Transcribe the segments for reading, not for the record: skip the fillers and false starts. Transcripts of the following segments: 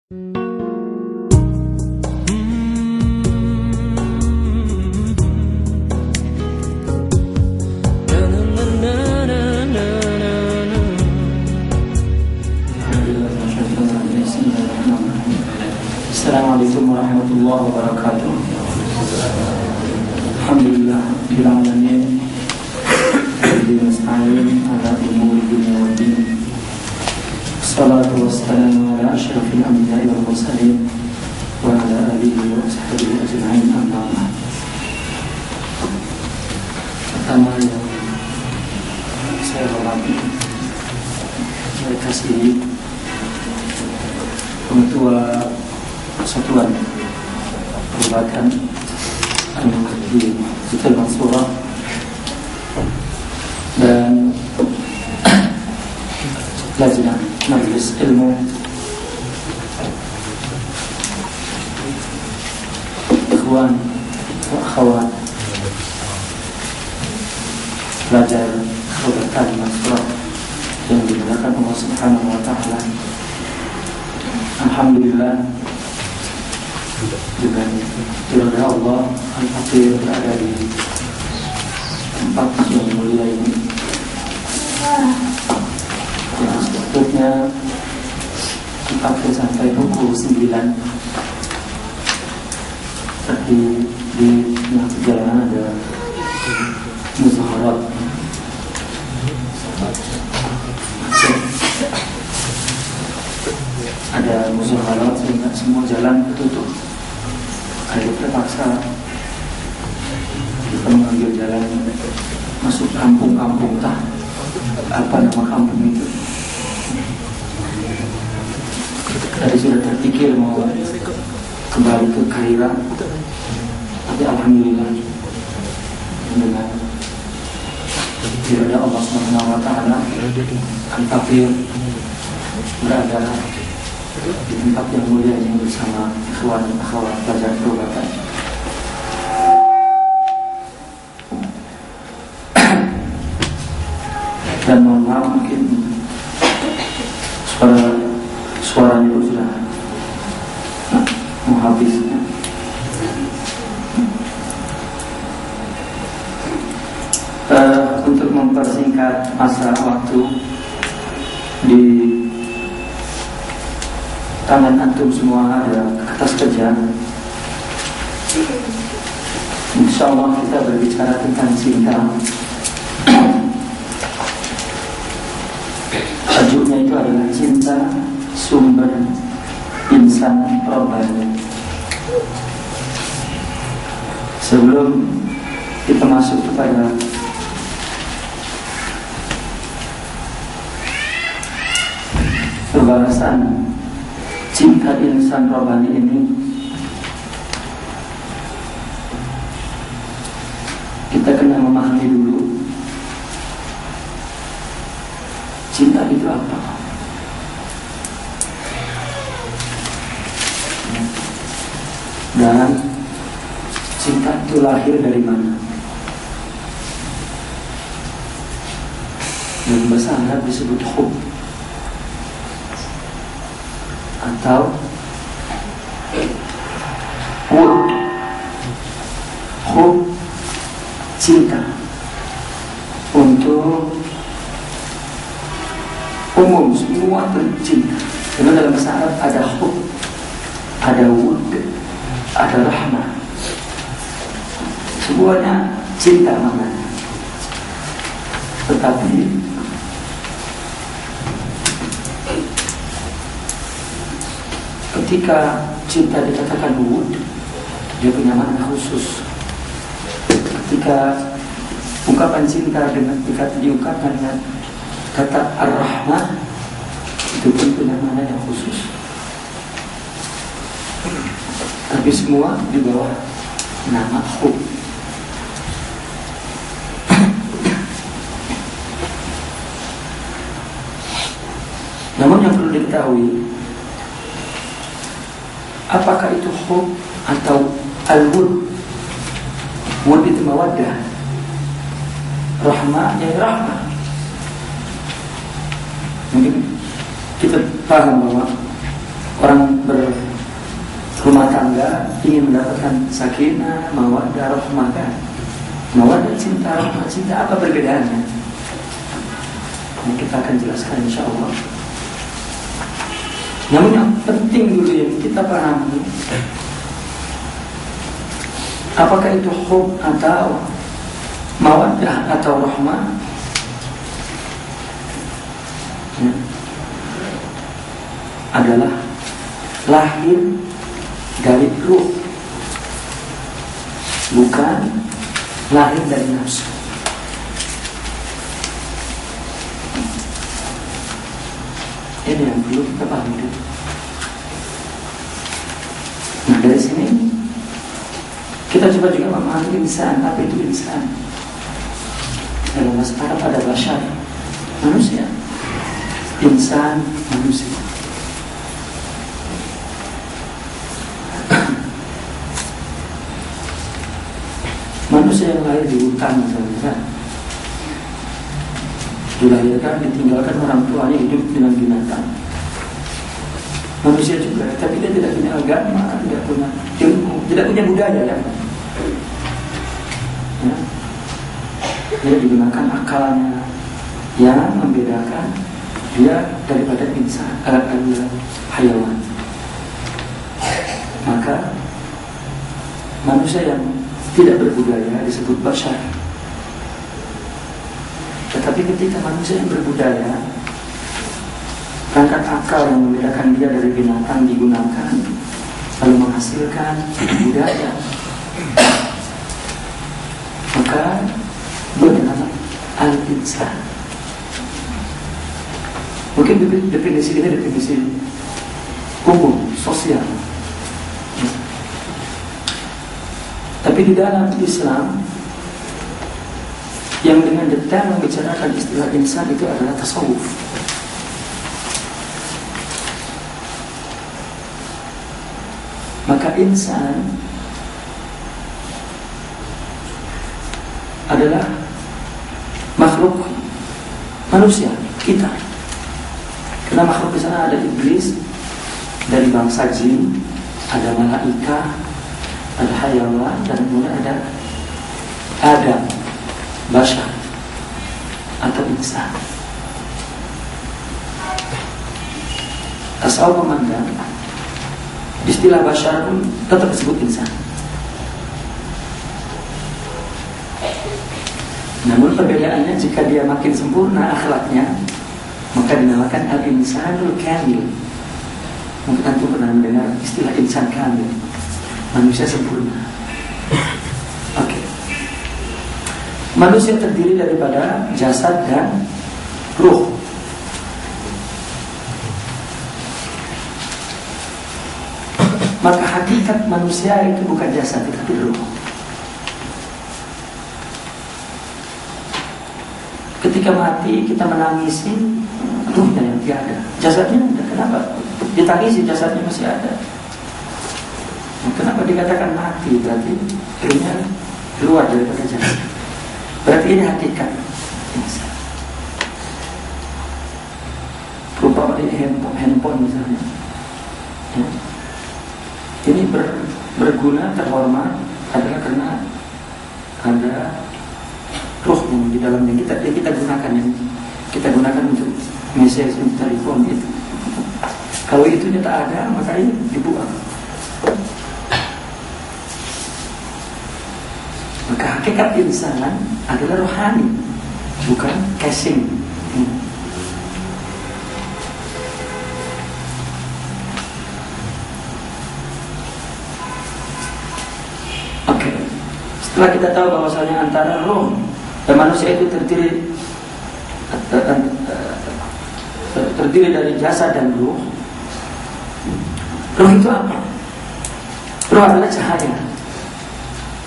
Assalamualaikum warahmatullahi wabarakatuh. Alhamdulillah rabbil alamin. Nasta'in ala umuri dunya waddin. Wassalatu wassalamu ala asyrafil anbiya'i wal mursalin wa ala alihi wa sahbihi ajma'in, amma ba'd. Pertama yang saya hormati, saya kasihi Ketua Persatuan Perubatan Al-Muqaddim Fitul Mansurah dan Lajnah Majelis Ilmu Ikhwan wa Akhwat Pelajar Perubatan Mansurah yang dimuliakan Allah Subhanahu wa Ta'ala. Alhamdulillah, dengan irada Allah, Al-Fakir berada di tempat yang mulia ini, yang sebetulnya dipakai sampai pukul 9. Tapi di tengah perjalanan ada muzaharat, ada muzaharat sehingga semua jalan tertutup. Ada terpaksa kita mengambil jalan masuk kampung-kampung, apa nama kampung itu. Tadi sudah terpikir mau kembali ke Kaira, tapi alhamdulillah dengan irada Allah Subhanahu wa Ta'ala, Al-Fakir berada di tempat yang mulia ini bersama ikhwan akhwat pelajar perubatan. Dan mohon maaf, mungkin suaranya itu sudah mau habis. Untuk mempersingkat masa waktu, di tangan antum semua ada kertas kerja. Insyaallah kita berbicara tentang cinta. Tajuknya itu adalah cinta sumber insan Rabbani. Sebelum kita masuk kepada pembahasan cinta insan Rabbani ini, kita kena memahami dulu cinta itu apa. Dan cinta itu lahir dari mana. Dalam bahasa Arab disebut hub atau hub, cinta. Untuk umum semua bercinta. Karena dalam bahasa Arab ada hub, ada wud, ada rahmah. Semuanya cinta maknanya. Tetapi ketika cinta dikatakan wud, dia punya makna khusus. Ketika ungkapan cinta diungkapkan dengan kata ar-rahmah, itu pun punya makna yang khusus. Tapi semua di bawah nama hub. Namun yang perlu diketahui, apakah itu hub atau al-wud? Wud itu mawaddah, rahmah jadi rahmah. Mungkin kita paham bahwa orang bangga ingin mendapatkan sakinah, mawaddah, rahmah kan? Mawaddah cinta, rahmah cinta, apa perbedaannya? Nah, kita akan jelaskan insya Allah. Namun yang penting dulu yang kita pahami, apakah itu hub atau mawaddah atau rahmah? Ya, adalah lahir dari ruh, bukan lahir dari nafsu. Ini yang perlu kita pahami dulu. Nah, dari sini kita coba juga memahami insan. Apa itu insan? Dalam bahasa Arab ada bashar, manusia. Insan, manusia. Manusia yang lahir di hutan misalnya, dilahirkan, ditinggalkan orang tuanya, hidup dengan binatang. Manusia juga, tapi dia tidak punya agama, tidak punya ilmu, tidak punya budaya ya. Dia digunakan akalnya yang membedakan dia daripada insan, hayawan. Maka manusia yang tidak berbudaya disebut bashar. Tetapi ketika manusia yang berbudaya, perangkat akal yang membedakan dia dari binatang digunakan, lalu menghasilkan budaya, maka dia bernama al-insan. Mungkin definisi ini definisi umum, sosial. Tapi di dalam Islam yang dengan detail membicarakan istilah insan itu adalah tasawuf. Maka insan adalah makhluk manusia, kita. Karena makhluk di sana ada iblis dari bangsa jin, ada malaika, ada hayawan, dan kemudian ada Adam, bashar atau insan. Tasawuf memandang istilah bashar pun tetap disebut insan. Namun perbedaannya jika dia makin sempurna akhlaknya, maka dinamakan al-insanul kamil. Mungkin antum pernah mendengar istilah insan kamil, manusia sempurna. Oke. Manusia terdiri daripada jasad dan ruh. Maka hakikat manusia itu bukan jasad, tetapi ruh. Ketika mati kita menangisi, ruhnya yang tiada, jasadnya ada. Kenapa? Ditangisi, jasadnya masih ada. Kenapa dikatakan mati? Berarti ruhnya keluar daripada jasad. Berarti ini hakikat. Perumpamaan ini handphone misalnya. Ya. Ini berguna, terhormat adalah karena ada ruh yang di dalamnya kita gunakan, yang kita gunakan untuk message, untuk telepon itu. Kalau itu tak ada, maka ini dibuang. Maka hakikat insan adalah rohani, bukan casing. Oke. Setelah kita tahu bahwasanya antara roh dan manusia itu terdiri dari jasad dan ruh. Ruh itu apa? Ruh adalah cahaya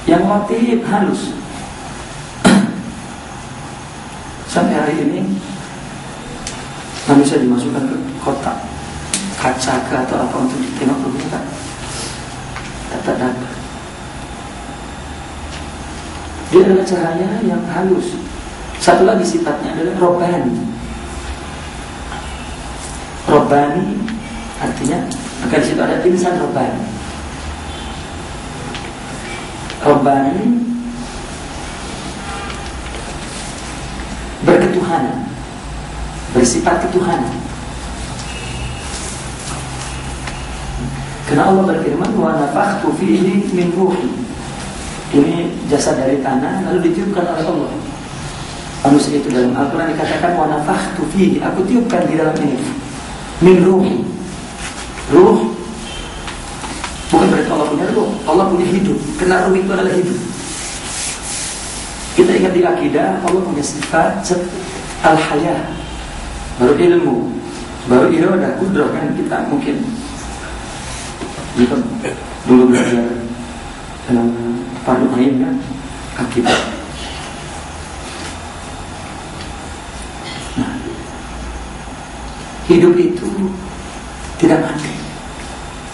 yang motif halus. Sampai hari ini manusia dimasukkan ke kotak kaca atau apa untuk ditengok begitu kan? Tak dapat. Dia adalah cahaya yang halus. Satu lagi sifatnya adalah robbani. Robbani artinya, maka di situ ada insan robbani. Rabbani, berketuhanan, bersifat ketuhanan. Karena Allah berfirman, wa nafakhtu fihi min ruhi. Ini jasad dari tanah lalu ditiupkan oleh Allah. Manusia itu dalam Al-Quran dikatakan wa nafakhtu fihi, aku tiupkan di dalam ini min ruhi. Ruh bukan berarti Allah punya ruh, Allah punya hidup. Karena ruh itu adalah hidup. Kita ingat di akidah Allah punya sifat al-hayah, baru ilmu, baru iradah, kudrah. Kan kita mungkin dulu belajar fardu ain kan, akidah. Nah, hidup itu tidak mati.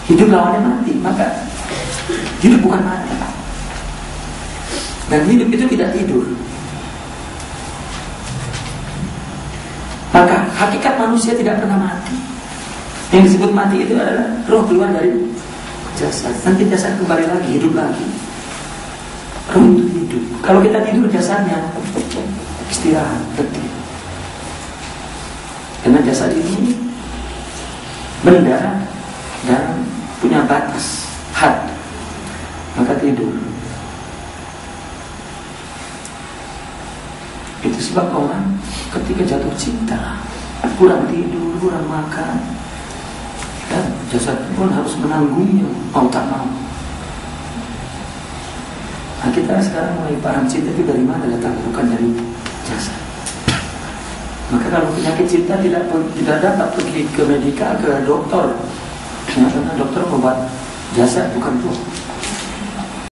Hidup lawannya mati, maka hidup bukan mati. Dan hidup itu tidak tidur. Maka hakikat manusia tidak pernah mati. Yang disebut mati itu adalah roh keluar dari jasad. Nanti jasad kembali lagi, hidup lagi. Roh itu hidup. Kalau kita tidur, jasadnya istirahat, tertidur. Karena jasad ini benda dan punya batas, had, maka tidur. Itu sebab orang ketika jatuh cinta, kurang tidur, kurang makan, dan jasad pun harus menanggungnya, mau tak mau. Nah, kita sekarang mulai paham cinta itu dari mana datang, bukan dari jasad. Maka kalau penyakit cinta tidak dapat pergi ke medika, ke dokter, karena dokter membuat jasad bukan tuh.